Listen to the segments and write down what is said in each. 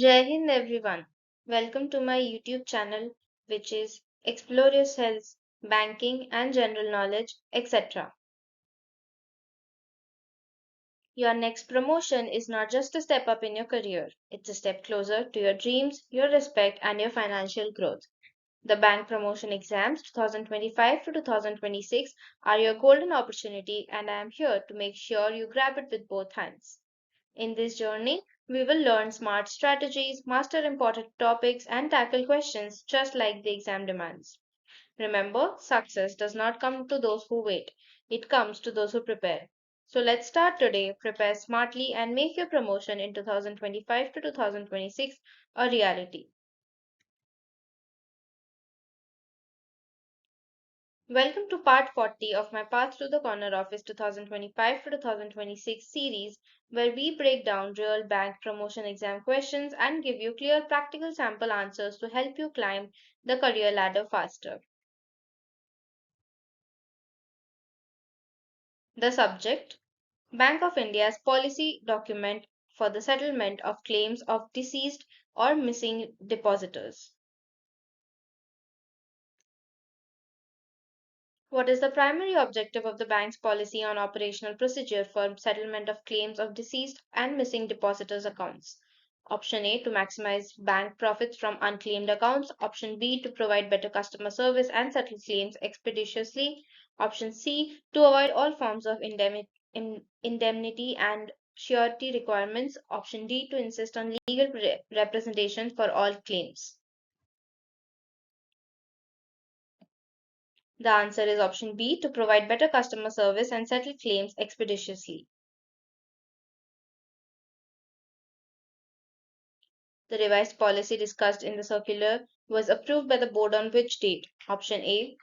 Jai Hind everyone. Welcome to my YouTube channel, which is Explore Yourselves, Banking and General Knowledge, etc. Your next promotion is not just a step up in your career, it's a step closer to your dreams, your respect, and your financial growth. The bank promotion exams 2025 to 2026 are your golden opportunity, and I am here to make sure you grab it with both hands. In this journey, we will learn smart strategies, master important topics, and tackle questions just like the exam demands. Remember, success does not come to those who wait, it comes to those who prepare. So let's start today, prepare smartly, and make your promotion in 2025 to 2026 a reality. Welcome to part 40 of my Path to the Corner Office 2025 to 2026 series, where we break down real bank promotion exam questions and give you clear practical sample answers to help you climb the career ladder faster. The subject: Bank of India's policy document for the settlement of claims of deceased or missing depositors. What is the primary objective of the bank's policy on operational procedure for settlement of claims of deceased and missing depositors' accounts? Option A: to maximize bank profits from unclaimed accounts. Option B: to provide better customer service and settle claims expeditiously. Option C: to avoid all forms of indemnity and surety requirements. Option D: to insist on legal representation for all claims. The answer is option B: to provide better customer service and settle claims expeditiously. The revised policy discussed in the circular was approved by the board on which date? Option A: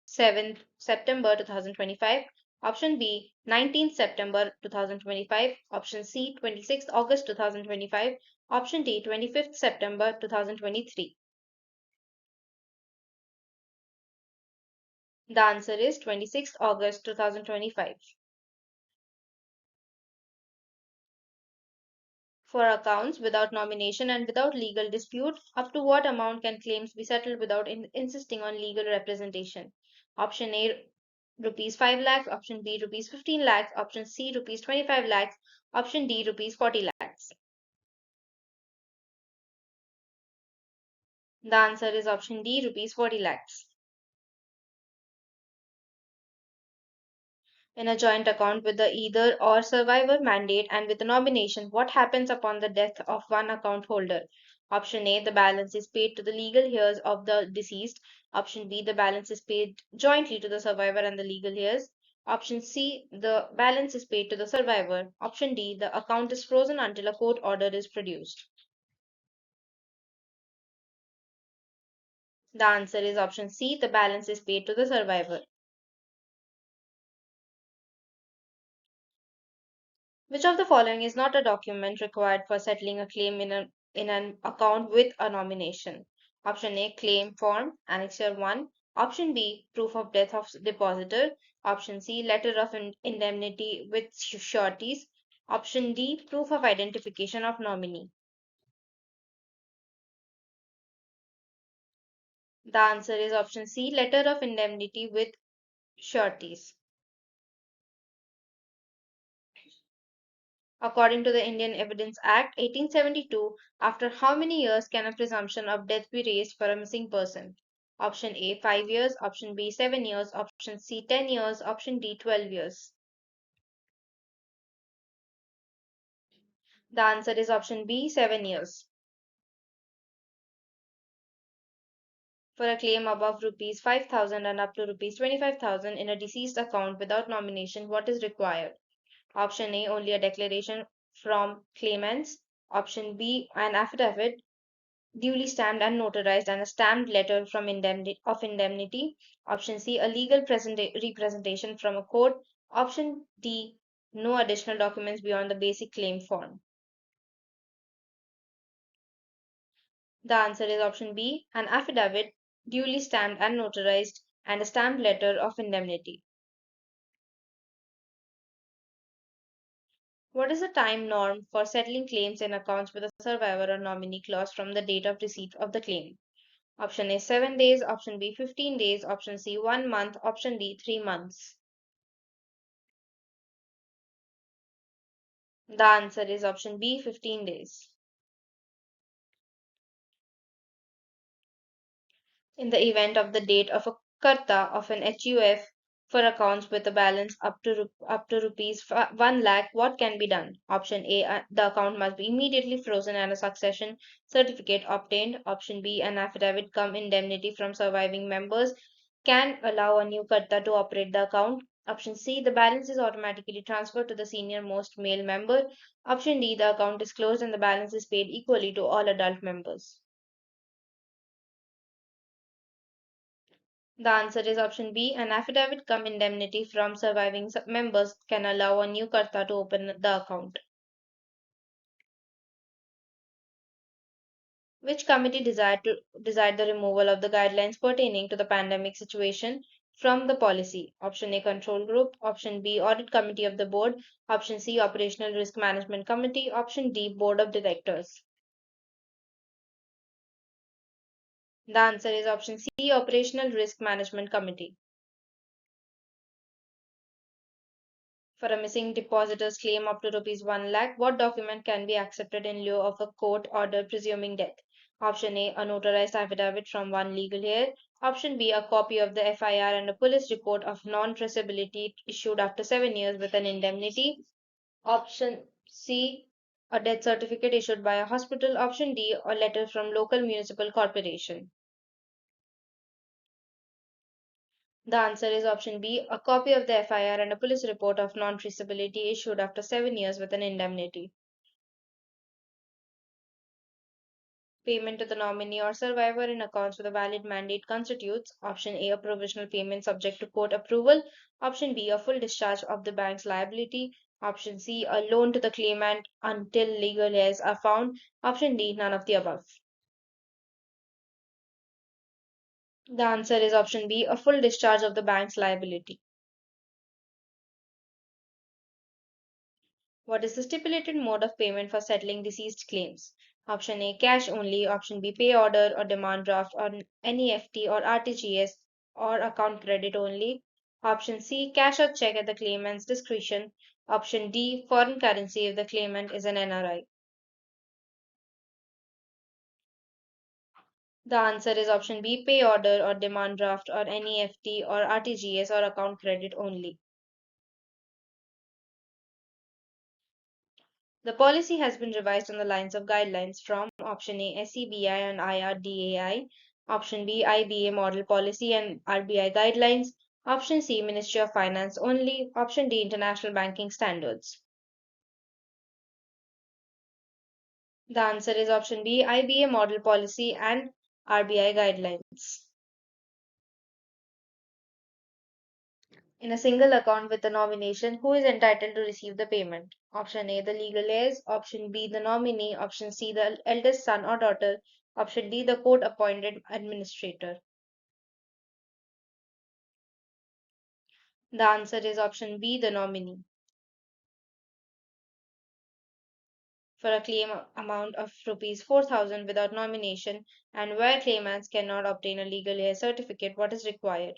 7th September 2025. Option B: 19th September 2025. Option C: 26th August 2025. Option D: 25th September 2023. The answer is 26th August 2025. For accounts without nomination and without legal dispute, up to what amount can claims be settled without insisting on legal representation? Option A: rupees 5 lakhs. Option B: rupees 15 lakhs. Option C: rupees 25 lakhs. Option D: rupees 40 lakhs. The answer is option D: rupees 40 lakhs. In a joint account with the either or survivor mandate and with a nomination, what happens upon the death of one account holder? Option A: the balance is paid to the legal heirs of the deceased. Option B: the balance is paid jointly to the survivor and the legal heirs. Option C: the balance is paid to the survivor. Option D: the account is frozen until a court order is produced. The answer is option C: the balance is paid to the survivor. Which of the following is not a document required for settling a claim in an account with a nomination? Option A: claim form, Annexure 1. Option B: proof of death of depositor. Option C: letter of indemnity with sureties. Option D: proof of identification of nominee. The answer is option C: letter of indemnity with sureties. According to the Indian Evidence Act 1872, after how many years can a presumption of death be raised for a missing person? Option A: 5 years. Option B: 7 years. Option C: 10 years. Option D: 12 years. The answer is option B: 7 years. For a claim above rupees 5,000 and up to rupees 25,000 in a deceased account without nomination, what is required? Option A: only a declaration from claimants. Option B: an affidavit duly stamped and notarized and a stamped letter from indemnity. Option C: a legal representation from a court. Option D: no additional documents beyond the basic claim form. The answer is option B: an affidavit duly stamped and notarized and a stamped letter of indemnity. What is the time norm for settling claims in accounts with a survivor or nominee clause from the date of receipt of the claim? Option A 7 days, option B 15 days, option C 1 month, option D 3 months. The answer is option B 15 days. In the event of the date of a karta of an HUF for accounts with a balance up to rupees 1 lakh, what can be done? Option A, the account must be immediately frozen and a succession certificate obtained. Option B, an affidavit cum indemnity from surviving members can allow a new karta to operate the account. Option C, the balance is automatically transferred to the senior most male member. Option D, the account is closed and the balance is paid equally to all adult members. The answer is option B. An affidavit cum indemnity from surviving members can allow a new karta to open the account. Which committee desired the removal of the guidelines pertaining to the pandemic situation from the policy? Option A, control group. Option B, audit committee of the board. Option C, operational risk management committee. Option D, board of directors. The answer is option C, operational risk management committee. For a missing depositor's claim up to rupees 1 lakh, what document can be accepted in lieu of a court order presuming death? Option A, a notarized affidavit from one legal heir. Option B, a copy of the FIR and a police report of non traceability issued after 7 years with an indemnity. Option C, a death certificate issued by a hospital. Option D, a letter from local municipal corporation. The answer is option B, a copy of the FIR and a police report of non traceability issued after 7 years with an indemnity. Payment to the nominee or survivor in accounts with a valid mandate constitutes option A, a provisional payment subject to court approval, option B, a full discharge of the bank's liability, option C, a loan to the claimant until legal heirs are found, option D, none of the above. The answer is option B, a full discharge of the bank's liability. What is the stipulated mode of payment for settling deceased claims? Option A, cash only. Option B, pay order or demand draft or NEFT or RTGS or account credit only. Option C, cash or check at the claimant's discretion. Option D, foreign currency if the claimant is an NRI. The answer is option B, pay order or demand draft or NEFT or RTGS or account credit only. The policy has been revised on the lines of guidelines from option A SEBI and IRDAI, option B IBA model policy and RBI guidelines, option C Ministry of Finance only, option D international banking standards. The answer is option B IBA model policy and RBI guidelines. In a single account with a nomination, who is entitled to receive the payment? Option A, the legal heirs. Option B, the nominee. Option C, the eldest son or daughter. Option D, the court appointed administrator. The answer is option B, the nominee. For a claim amount of rupees 4,000 without nomination and where claimants cannot obtain a legal heir certificate, what is required?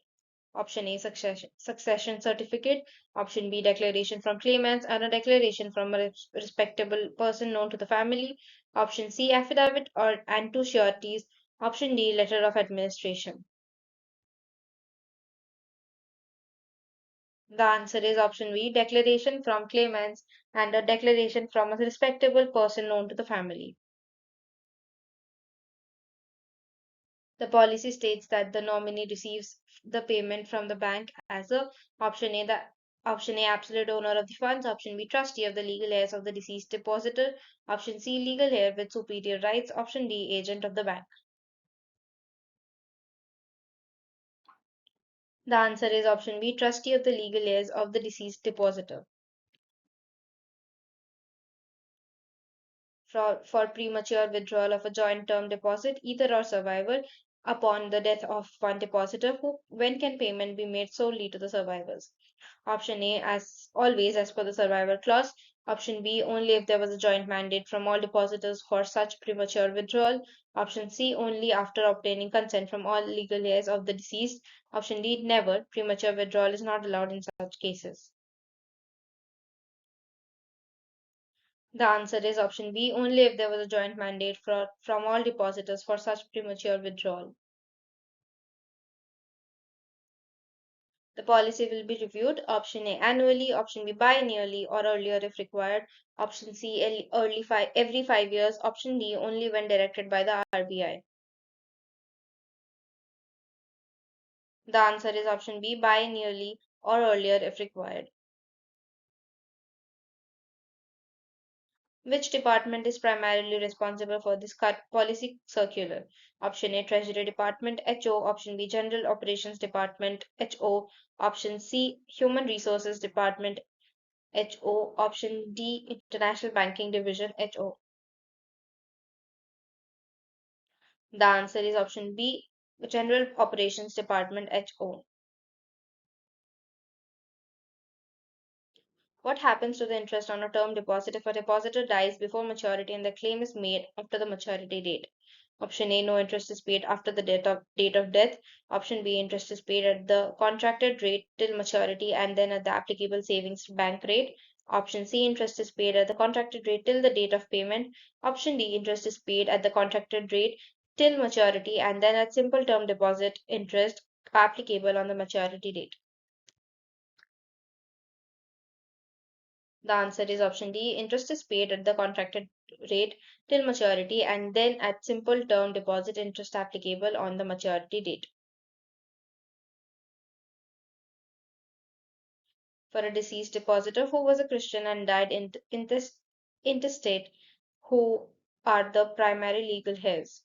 Option A, succession certificate. Option B, declaration from claimants and a declaration from a respectable person known to the family. Option C, affidavit or and two sureties. Option D, letter of administration. The answer is option B, declaration from claimants and a declaration from a respectable person known to the family. The policy states that the nominee receives the payment from the bank as a option A absolute owner of the funds, option B trustee of the legal heirs of the deceased depositor, option C legal heir with superior rights, option D agent of the bank. The answer is option B trustee of the legal heirs of the deceased depositor. For premature withdrawal of a joint term deposit, either or survivor, upon the death of one depositor, when can payment be made solely to the survivors? Option A, as always, as per the survivor clause. Option B, only if there was a joint mandate from all depositors for such premature withdrawal. Option C, only after obtaining consent from all legal heirs of the deceased. Option D, never. Premature withdrawal is not allowed in such cases. The answer is option B, only if there was a joint mandate from all depositors for such premature withdrawal. The policy will be reviewed. Option A, annually. Option B, biennially or earlier if required. Option C, every 5 years. Option D, only when directed by the RBI. The answer is option B, biennially or earlier if required. Which department is primarily responsible for this policy circular? Option A, Treasury Department, HO. Option B, General Operations Department, HO. Option C, Human Resources Department, HO. Option D, International Banking Division, HO. The answer is option B, General Operations Department, HO. What happens to the interest on a term deposit if a depositor dies before maturity and the claim is made after the maturity date? Option A, no interest is paid after the date of death. Option B, interest is paid at the contracted rate till maturity and then at the applicable savings bank rate. Option C, interest is paid at the contracted rate till the date of payment. Option D, interest is paid at the contracted rate till maturity and then at simple term deposit interest applicable on the maturity date. The answer is option D. Interest is paid at the contracted rate till maturity and then at simple term deposit interest applicable on the maturity date. For a deceased depositor who was a Christian and died in this intestate, who are the primary legal heirs?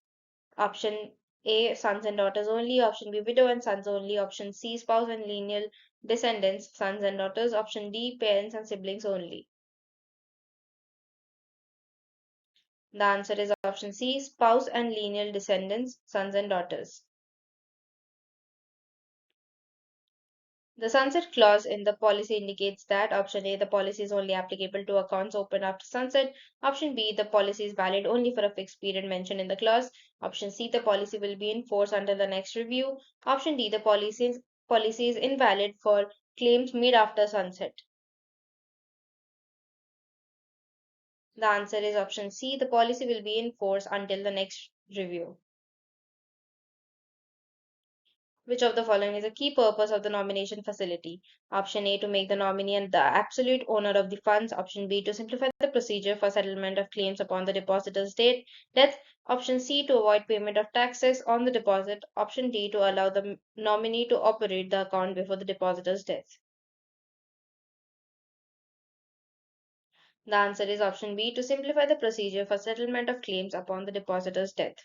Option A, sons and daughters only. Option B, widow and sons only. Option C, spouse and lineal descendants, sons and daughters. Option D, parents and siblings only. The answer is option C, spouse and lineal descendants, sons and daughters. The sunset clause in the policy indicates that option A, the policy is only applicable to accounts opened after sunset. Option B, the policy is valid only for a fixed period mentioned in the clause. Option C, the policy will be in force until the next review. Option D, the policy is invalid for claims made after sunset. The answer is option C, the policy will be in force until the next review. Which of the following is a key purpose of the nomination facility? Option A, to make the nominee and the absolute owner of the funds. Option B, to simplify the procedure for settlement of claims upon the depositor's death. Option C, to avoid payment of taxes on the deposit. Option D, to allow the nominee to operate the account before the depositor's death. The answer is option B, to simplify the procedure for settlement of claims upon the depositor's death.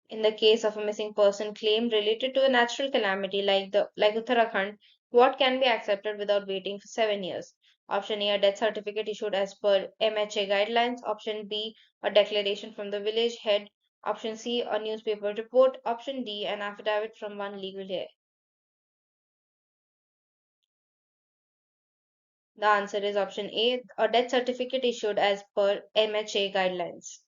In the case of a missing person claim related to a natural calamity like Uttarakhand, what can be accepted without waiting for 7 years? Option A, a death certificate issued as per MHA guidelines. Option B, a declaration from the village head. Option C, a newspaper report. Option D, an affidavit from one legal heir. The answer is option A, a death certificate issued as per MHA guidelines.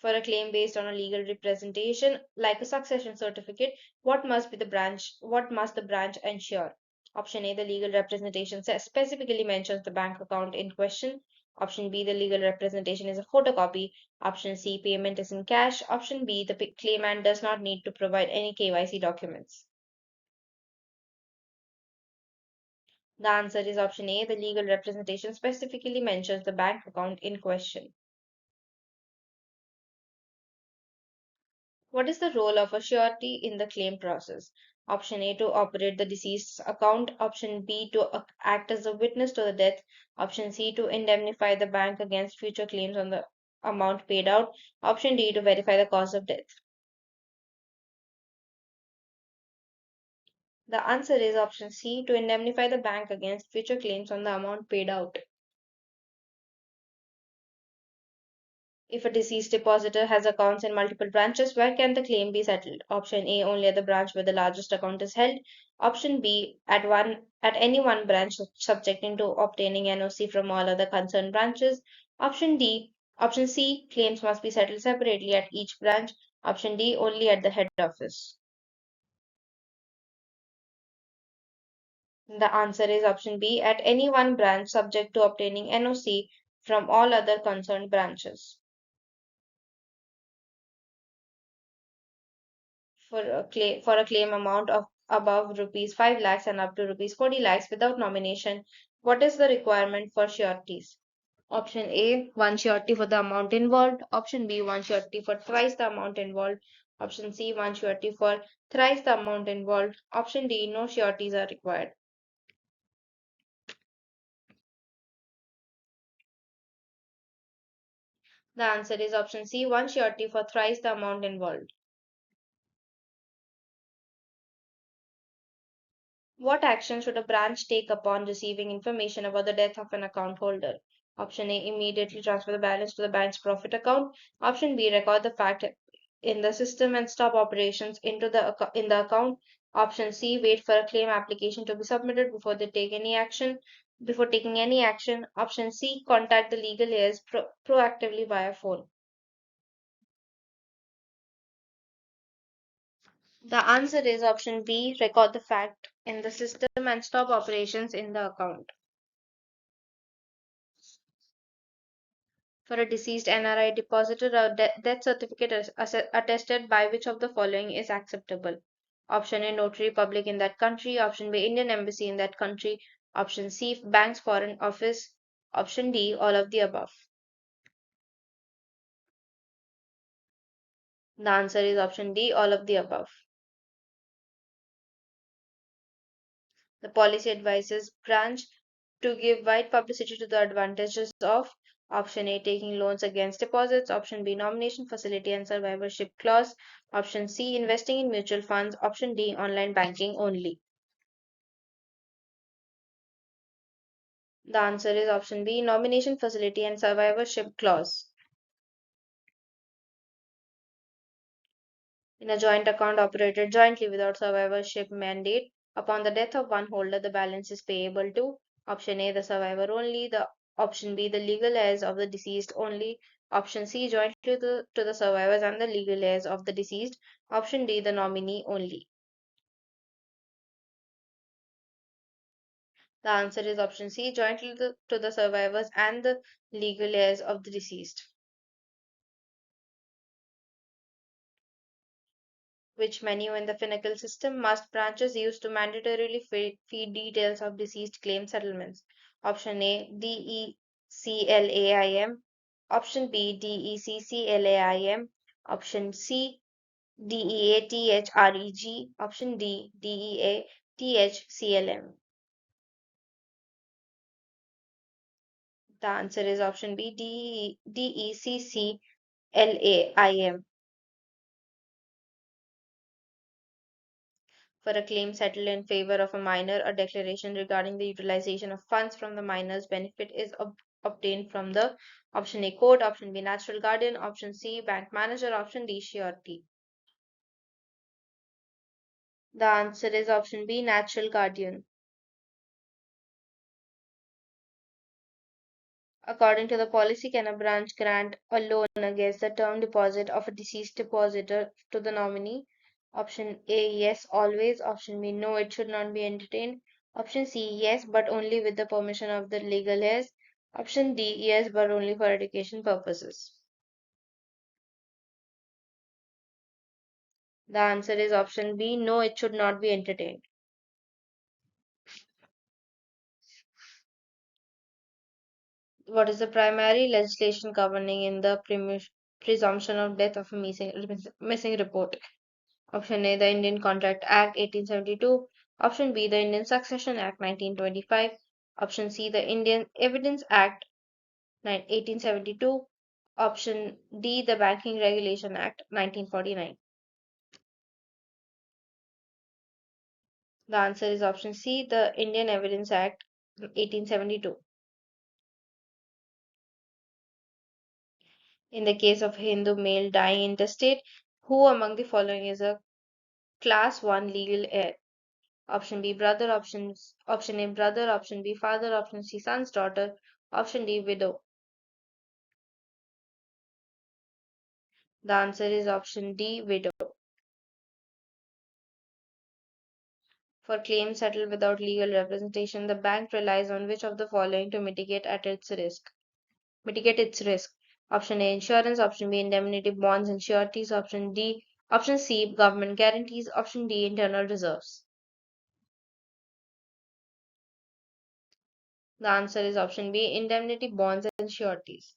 For a claim based on a legal representation like a succession certificate, what must the branch ensure? Option A, the legal representation specifically mentions the bank account in question. Option B, the legal representation is a photocopy. Option C, payment is in cash. Option B, the claimant does not need to provide any KYC documents. The answer is option A, the legal representation specifically mentions the bank account in question. What is the role of a surety in the claim process? Option A, to operate the deceased's account. Option B, to act as a witness to the death. Option C, to indemnify the bank against future claims on the amount paid out. Option D, to verify the cause of death. The answer is option C, to indemnify the bank against future claims on the amount paid out. If a deceased depositor has accounts in multiple branches, where can the claim be settled? Option A, only at the branch where the largest account is held. Option B, at any one branch subjecting to obtaining NOC from all other concerned branches. Option C, claims must be settled separately at each branch. Option D, only at the head office. The answer is option B, at any one branch subject to obtaining NOC from all other concerned branches. For a claim amount of above rupees 5 lakhs and up to rupees 40 lakhs without nomination, what is the requirement for sureties? Option A, one surety for the amount involved. Option B, one surety for twice the amount involved. Option C, one surety for thrice the amount involved. Option D, no sureties are required. The answer is option C, one surety for thrice the amount involved. What action should a branch take upon receiving information about the death of an account holder? Option A, immediately transfer the balance to the bank's profit account. Option B, record the fact in the system and stop operations in the account. Option C, wait for a claim application to be submitted before they take any action. Before taking any action. Option C, contact the legal heirs proactively via phone. The answer is option B, record the fact in the system and stop operations in the account. For a deceased NRI depositor, a death certificate is attested by which of the following is acceptable? Option A, notary public in that country. Option B, Indian embassy in that country. Option C, bank's foreign office. Option D, all of the above. The answer is option D, all of the above. The policy advises branch to give wide publicity to the advantages of option A, taking loans against deposits, option B, nomination facility and survivorship clause, option C, investing in mutual funds, option D, online banking only. The answer is option B, nomination facility and survivorship clause. In a joint account operated jointly without survivorship mandate, upon the death of one holder, the balance is payable to option A, the survivor only, the option B, the legal heirs of the deceased only, option C, jointly to the survivors and the legal heirs of the deceased, option D, the nominee only. The answer is option C, jointly to the survivors and the legal heirs of the deceased. Which menu in the Finacle system must branches use to mandatorily feed details of deceased claim settlements? Option A, DECLAIM. Option B, DECCLAIM. Option C, DEATHREG. Option D, DEATHCLM. The answer is option B, DECCLAIM. For a claim settled in favor of a minor, a declaration regarding the utilization of funds from the minor's benefit is obtained from the option A court, option B natural guardian, option C bank manager, option D surety. The answer is option B natural guardian. According to the policy, can a branch grant a loan against the term deposit of a deceased depositor to the nominee? Option A, yes, always. Option B, no, it should not be entertained. Option C, yes, but only with the permission of the legal heirs. Option D, yes, but only for education purposes. The answer is option B, no, it should not be entertained. What is the primary legislation governing in the presumption of death of a missing report? Option A, the Indian Contract Act 1872. Option B, the Indian Succession Act 1925. Option C, the Indian Evidence Act 1872. Option D, the Banking Regulation Act 1949. The answer is option C, the Indian Evidence Act 1872. In the case of a Hindu male dying intestate, who among the following is a class 1 legal heir? Option B brother, option A brother, option B father, option C son's daughter, option D widow. The answer is option D widow. For claims settled without legal representation, the bank relies on which of the following to mitigate at its risk? Mitigate its risk. Option A insurance, option B indemnity bonds and sureties, option C government guarantees, option D internal reserves. The answer is option B indemnity bonds and sureties.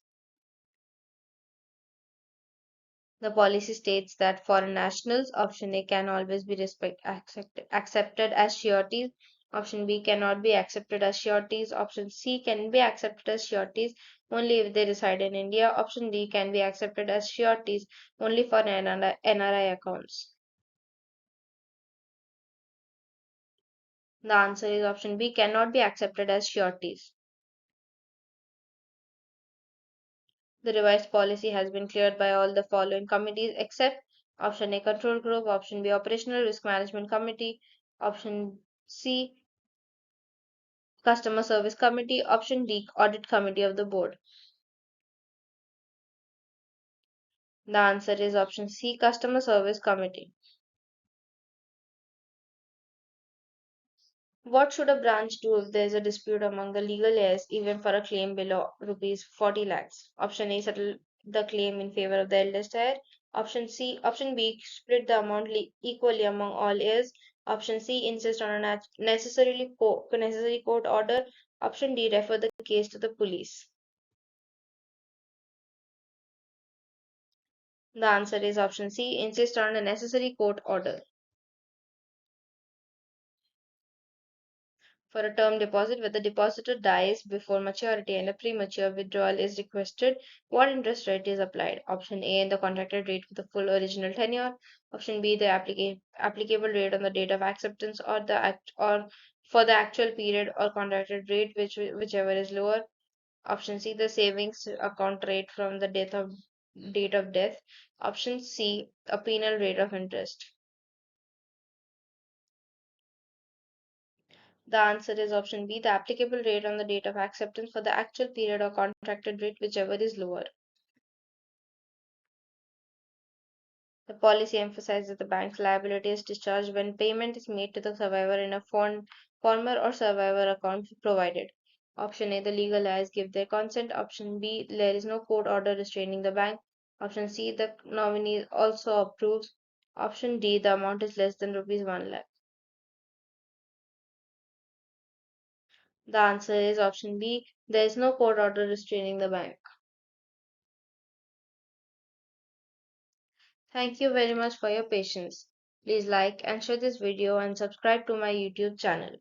The policy states that foreign nationals, option A can always be accepted as sureties, option B cannot be accepted as sureties, option C can be accepted as sureties only if they reside in India, option D can be accepted as sureties only for NRI accounts. The answer is option B cannot be accepted as sureties. The revised policy has been cleared by all the following committees except option A control group, option B operational risk management committee, option C customer service committee, option D audit committee of the board. The answer is option C customer service committee. What should a branch do if there is a dispute among the legal heirs even for a claim below rupees 40 lakhs? Option A settle the claim in favor of the eldest heir. Option B split the amount equally among all heirs. Option C insist on a necessary court order. Option D refer the case to the police. The answer is option C insist on a necessary court order. For a term deposit where the depositor dies before maturity and a premature withdrawal is requested, what interest rate is applied? Option A, the contracted rate for the full original tenure. Option B, the applicable rate on the date of acceptance, or for the actual period or contracted rate, whichever is lower. Option C, the savings account rate from the date of death. Option C, a penal rate of interest. The answer is option B, the applicable rate on the date of acceptance for the actual period or contracted rate, whichever is lower. The policy emphasizes that the bank's liability is discharged when payment is made to the survivor in a former or survivor account provided. Option A, the legal heirs give their consent. Option B, there is no court order restraining the bank. Option C, the nominee also approves. Option D, the amount is less than rupees 1 lakh. The answer is option B, there is no court order restraining the bank. Thank you very much for your patience. Please like and share this video and subscribe to my YouTube channel.